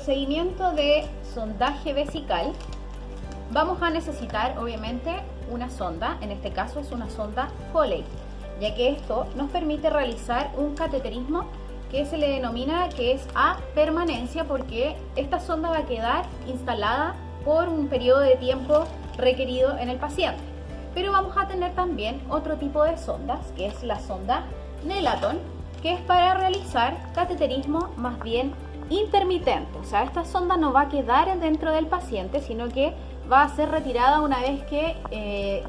procedimiento de sondaje vesical vamos a necesitar obviamente una sonda, en este caso es una sonda Foley, ya que esto nos permite realizar un cateterismo que se le denomina que es a permanencia, porque esta sonda va a quedar instalada por un periodo de tiempo requerido en el paciente. Pero vamos a tener también otro tipo de sondas, que es la sonda Nelaton, que es para realizar cateterismo más bien intermitente. O sea, esta sonda no va a quedar dentro del paciente, sino que va a ser retirada una vez que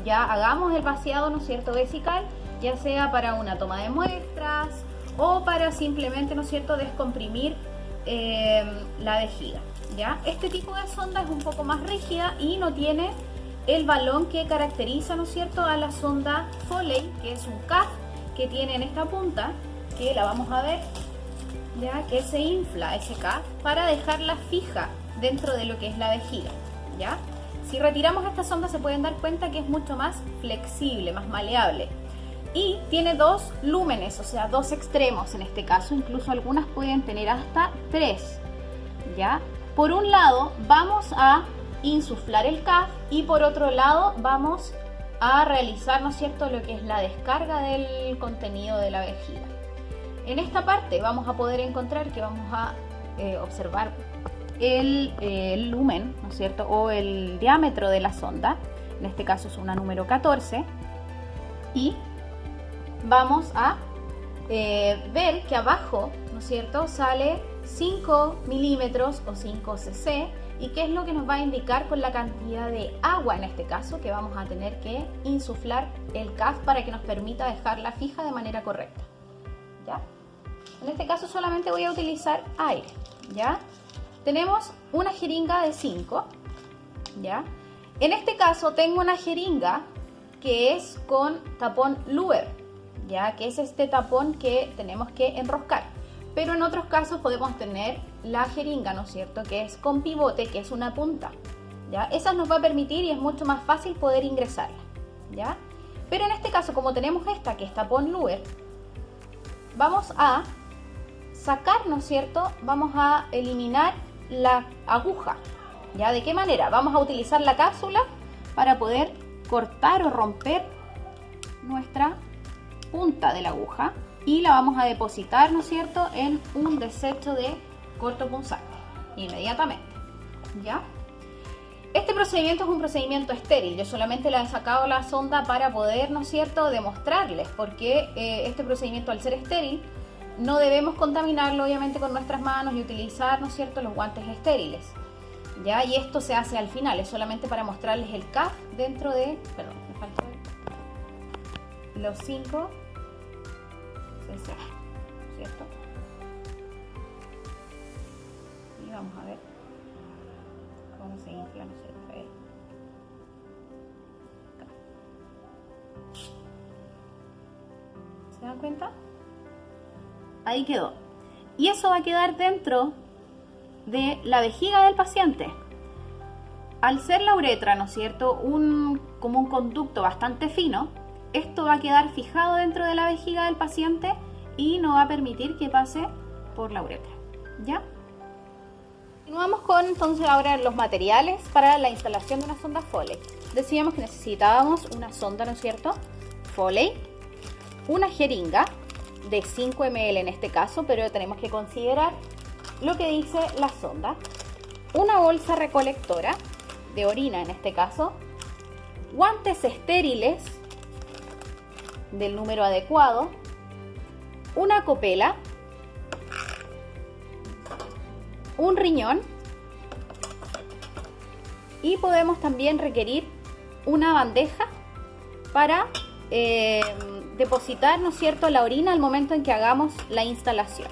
ya hagamos el vaciado, ¿no es cierto?, vesical, ya sea para una toma de muestras o para simplemente, ¿no es cierto?, descomprimir la vejiga, ¿ya? Este tipo de sonda es un poco más rígida y no tiene el balón que caracteriza, ¿no es cierto?, a la sonda Foley, que es un CAF que tiene en esta punta, que la vamos a ver, ya que se infla ese CAF para dejarla fija dentro de lo que es la vejiga, ¿ya? Si retiramos esta sonda se pueden dar cuenta que es mucho más flexible, más maleable. Y tiene dos lúmenes, o sea, dos extremos en este caso, incluso algunas pueden tener hasta tres, ¿ya? Por un lado vamos a insuflar el CAF y por otro lado vamos a realizar, ¿no es cierto?, lo que es la descarga del contenido de la vejiga. En esta parte vamos a poder encontrar que vamos a observar el lumen, ¿no es cierto?, o el diámetro de la sonda, en este caso es una número 14, y vamos a ver que abajo, ¿no es cierto?, sale 5 milímetros o 5 cc, y qué es lo que nos va a indicar con la cantidad de agua, en este caso, que vamos a tener que insuflar el CAF para que nos permita dejarla fija de manera correcta, ¿ya? En este caso solamente voy a utilizar aire, ¿ya? Tenemos una jeringa de 5, ¿ya? En este caso tengo una jeringa que es con tapón Luer, ¿ya? Que es este tapón que tenemos que enroscar. Pero en otros casos podemos tener la jeringa, ¿no es cierto?, que es con pivote, que es una punta, ¿ya? Esa nos va a permitir y es mucho más fácil poder ingresarla, ¿ya? Pero en este caso, como tenemos esta que es tapón Luer, vamos a sacar, ¿no es cierto?, vamos a eliminar la aguja, ¿ya? ¿De qué manera? Vamos a utilizar la cápsula para poder cortar o romper nuestra punta de la aguja y la vamos a depositar, ¿no es cierto?, en un desecho de cortopunzante inmediatamente, ¿ya? Este procedimiento es un procedimiento estéril. Yo solamente le he sacado la sonda para poder, ¿no es cierto?, demostrarles, porque este procedimiento, al ser estéril, no debemos contaminarlo obviamente con nuestras manos y utilizar, ¿no es cierto?, los guantes estériles, ¿ya? Y esto se hace al final, es solamente para mostrarles el CAF dentro de, perdón, me falta los 5 cc, ¿cierto? Y vamos a ver cómo se infla, ¿no es cierto? Ahí. ¿Se dan cuenta? Ahí quedó. Y eso va a quedar dentro de la vejiga del paciente. Al ser la uretra, ¿no es cierto?, como un conducto bastante fino, esto va a quedar fijado dentro de la vejiga del paciente y no va a permitir que pase por la uretra, ¿ya? Continuamos con entonces ahora los materiales para la instalación de una sonda Foley. Decíamos que necesitábamos una sonda, ¿no es cierto?, Foley, una jeringa de 5 ml en este caso, pero tenemos que considerar lo que dice la sonda, una bolsa recolectora de orina en este caso, guantes estériles del número adecuado, una copela, un riñón y podemos también requerir una bandeja para depositar, ¿no es cierto?, la orina al momento en que hagamos la instalación.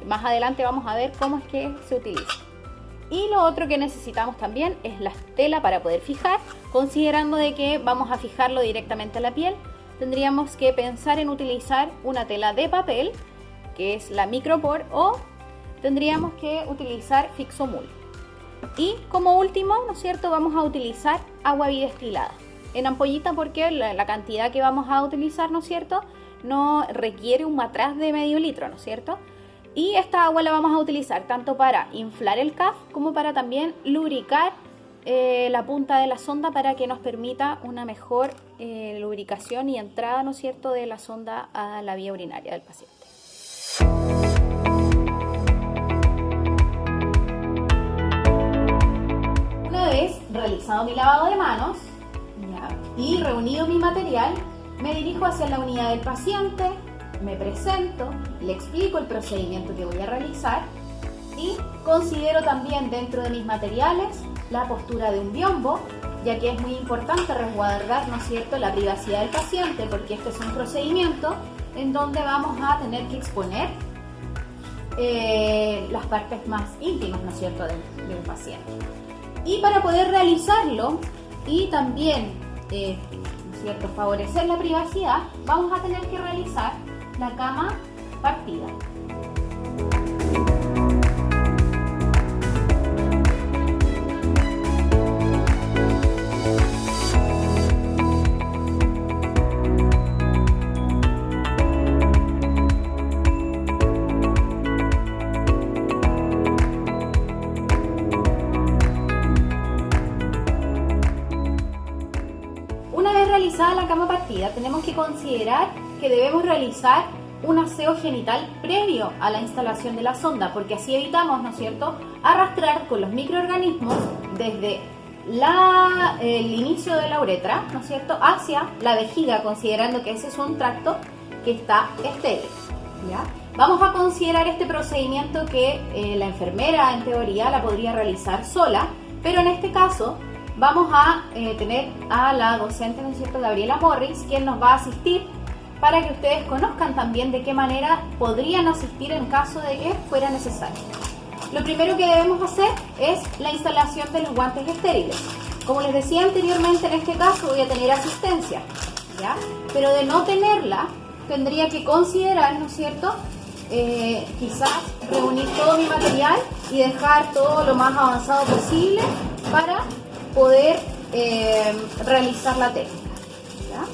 Más adelante vamos a ver cómo es que se utiliza. Y lo otro que necesitamos también es la tela para poder fijar, considerando de que vamos a fijarlo directamente a la piel. Tendríamos que pensar en utilizar una tela de papel, que es la Micropor, o tendríamos que utilizar Fixomul. Y como último, ¿no es cierto?, vamos a utilizar agua bidestilada en ampollita, porque la cantidad que vamos a utilizar, ¿no es cierto?, no requiere un matraz de medio litro, ¿no es cierto? Y esta agua la vamos a utilizar tanto para inflar el CAF como para también lubricar la punta de la sonda para que nos permita una mejor lubricación y entrada, ¿no es cierto?, de la sonda a la vía urinaria del paciente. Una vez realizado mi lavado de manos y reunido mi material, me dirijo hacia la unidad del paciente, me presento, le explico el procedimiento que voy a realizar y considero también dentro de mis materiales la postura de un biombo, ya que es muy importante resguardar, ¿no es cierto?, la privacidad del paciente, porque este es un procedimiento en donde vamos a tener que exponer las partes más íntimas, ¿no es cierto?, de un paciente. Y para poder realizarlo y también ¿no es cierto?, favorecer la privacidad, vamos a tener que realizar la cama partida. Una vez realizada la cama partida, tenemos que considerar que debemos realizar un aseo genital previo a la instalación de la sonda, porque así evitamos, ¿no es cierto?, arrastrar con los microorganismos desde el inicio de la uretra, ¿no es cierto?, hacia la vejiga, considerando que ese es un tracto que está estéril, ¿ya? Vamos a considerar este procedimiento que la enfermera, en teoría, la podría realizar sola, pero en este caso vamos a tener a la docente, ¿no es cierto?, Gabriela Morris, quien nos va a asistir para que ustedes conozcan también de qué manera podrían asistir en caso de que fuera necesario. Lo primero que debemos hacer es la instalación de los guantes estériles. Como les decía anteriormente, en este caso voy a tener asistencia, ¿ya? Pero de no tenerla, tendría que considerar, ¿no es cierto?, quizás reunir todo mi material y dejar todo lo más avanzado posible para poder realizar la técnica, ¿ya?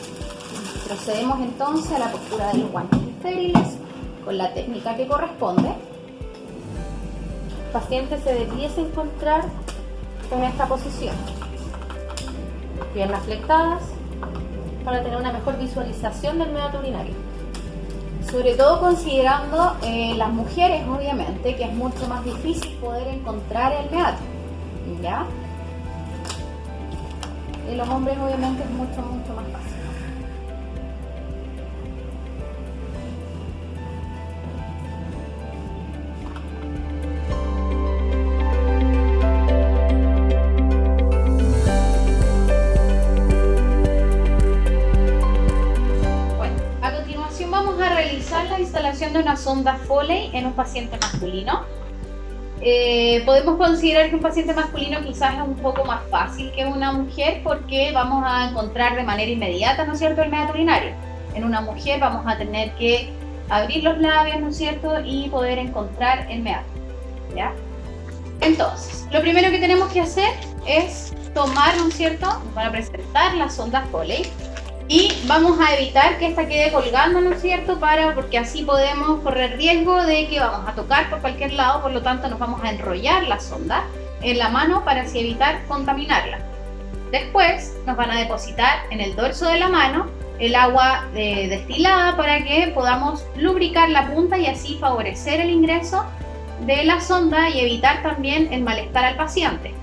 Procedemos entonces a la postura de los guantes estériles con la técnica que corresponde. El paciente se debiese encontrar en esta posición, piernas flectadas, para tener una mejor visualización del meato urinario. Sobre todo considerando las mujeres, obviamente, que es mucho más difícil poder encontrar el meato, ¿ya? En los hombres, obviamente, es mucho más fácil. Vamos a realizar la instalación de una sonda Foley en un paciente masculino. Podemos considerar que un paciente masculino quizás es un poco más fácil que una mujer, porque vamos a encontrar de manera inmediata, ¿no es cierto?, el meato urinario. En una mujer vamos a tener que abrir los labios, ¿no es cierto?, y poder encontrar el meato, ¿ya? Entonces, lo primero que tenemos que hacer es tomar, ¿no es cierto?, para presentar la sonda Foley. Y vamos a evitar que esta quede colgando, ¿no es cierto?, porque así podemos correr riesgo de que vamos a tocar por cualquier lado, por lo tanto nos vamos a enrollar la sonda en la mano para así evitar contaminarla. Después nos van a depositar en el dorso de la mano el agua destilada para que podamos lubricar la punta y así favorecer el ingreso de la sonda y evitar también el malestar al paciente,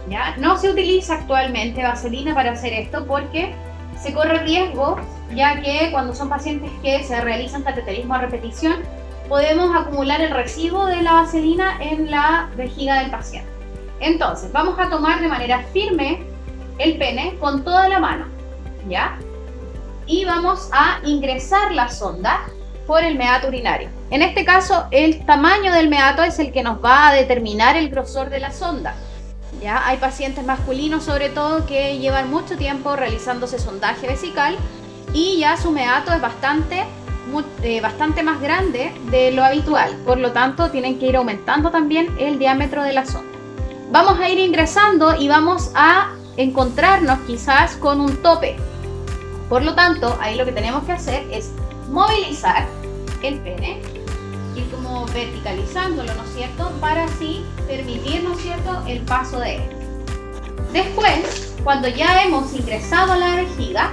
¿ya? No se utiliza actualmente vaselina para hacer esto porque se corre riesgo, ya que cuando son pacientes que se realizan cateterismo a repetición, podemos acumular el residuo de la vaselina en la vejiga del paciente. Entonces, vamos a tomar de manera firme el pene con toda la mano, ¿ya? Y vamos a ingresar la sonda por el meato urinario. En este caso, el tamaño del meato es el que nos va a determinar el grosor de la sonda. ¿Ya? Hay pacientes masculinos sobre todo que llevan mucho tiempo realizándose sondaje vesical y ya su meato es bastante más grande de lo habitual, por lo tanto tienen que ir aumentando también el diámetro de la sonda. Vamos a ir ingresando y vamos a encontrarnos quizás con un tope, por lo tanto ahí lo que tenemos que hacer es movilizar el pene ir como verticalizándolo, ¿no es cierto? Para así permitir, ¿no es cierto?, el paso de él. Después, cuando ya hemos ingresado a la vejiga,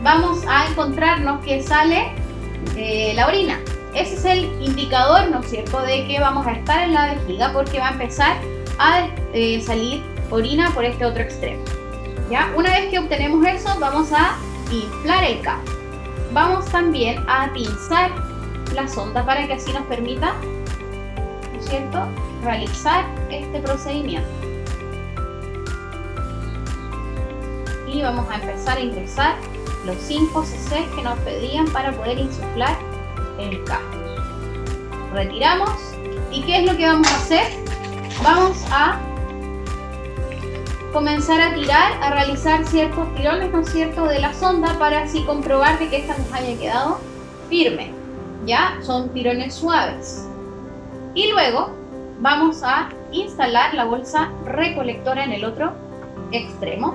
vamos a encontrarnos que sale la orina. Ese es el indicador, ¿no es cierto?, de que vamos a estar en la vejiga, porque va a empezar a salir orina por este otro extremo. ¿Ya? Una vez que obtenemos eso, vamos a inflar el CAF. Vamos también a pinzar la sonda para que así nos permita, ¿no es cierto?, realizar este procedimiento. Y vamos a empezar a ingresar los 5 cc que nos pedían para poder insuflar el CAF. Retiramos. ¿Y qué es lo que vamos a hacer? Vamos a comenzar a tirar, a realizar ciertos tirones, ¿no es cierto?, de la sonda para así comprobar de que esta nos haya quedado firme. Ya son tirones suaves. Y luego vamos a instalar la bolsa recolectora en el otro extremo,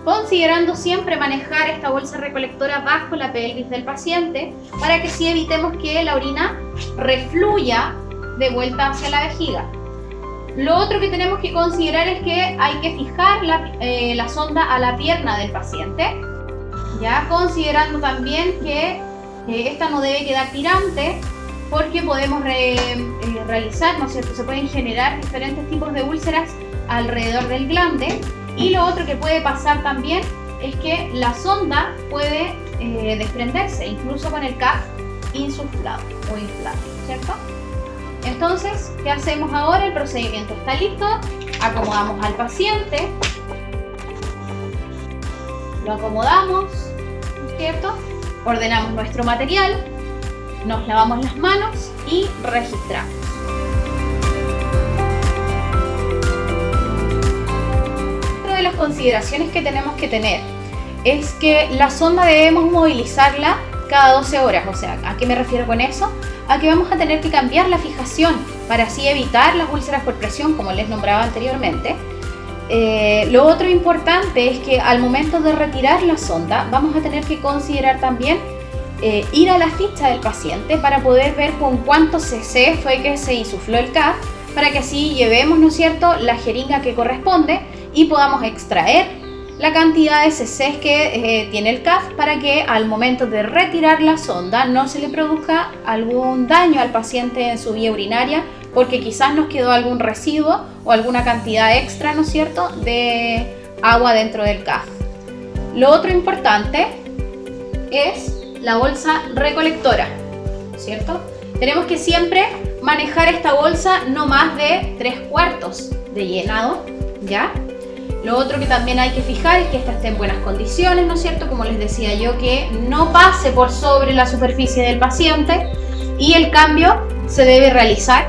considerando siempre manejar esta bolsa recolectora bajo la pelvis del paciente para que así evitemos que la orina refluya de vuelta hacia la vejiga. Lo otro que tenemos que considerar es que hay que fijar la sonda a la pierna del paciente, ya considerando también que esta no debe quedar tirante, porque podemos realizar, ¿no es cierto?, se pueden generar diferentes tipos de úlceras alrededor del glande. Y lo otro que puede pasar también es que la sonda puede desprenderse, incluso con el CAF insuflado o inflado, ¿cierto? Entonces, ¿qué hacemos ahora? El procedimiento está listo. Acomodamos al paciente, lo acomodamos, ¿no es cierto? Ordenamos nuestro material, nos lavamos las manos y registramos. Otra de las consideraciones que tenemos que tener es que la sonda debemos movilizarla cada 12 horas. O sea, ¿a qué me refiero con eso? A que vamos a tener que cambiar la fijación para así evitar las úlceras por presión, como les nombraba anteriormente. Lo otro importante es que al momento de retirar la sonda vamos a tener que considerar también ir a la ficha del paciente para poder ver con cuántos cc fue que se insufló el CAF, para que así llevemos, ¿no es cierto?, la jeringa que corresponde y podamos extraer la cantidad de cc que tiene el CAF, para que al momento de retirar la sonda no se le produzca algún daño al paciente en su vía urinaria, porque quizás nos quedó algún residuo o alguna cantidad extra, ¿no es cierto?, de agua dentro del CAF. Lo otro importante es la bolsa recolectora, ¿cierto? Tenemos que siempre manejar esta bolsa no más de 3/4 de llenado, ¿ya? Lo otro que también hay que fijar es que esta esté en buenas condiciones, ¿no es cierto? Como les decía yo, que no pase por sobre la superficie del paciente, y el cambio se debe realizar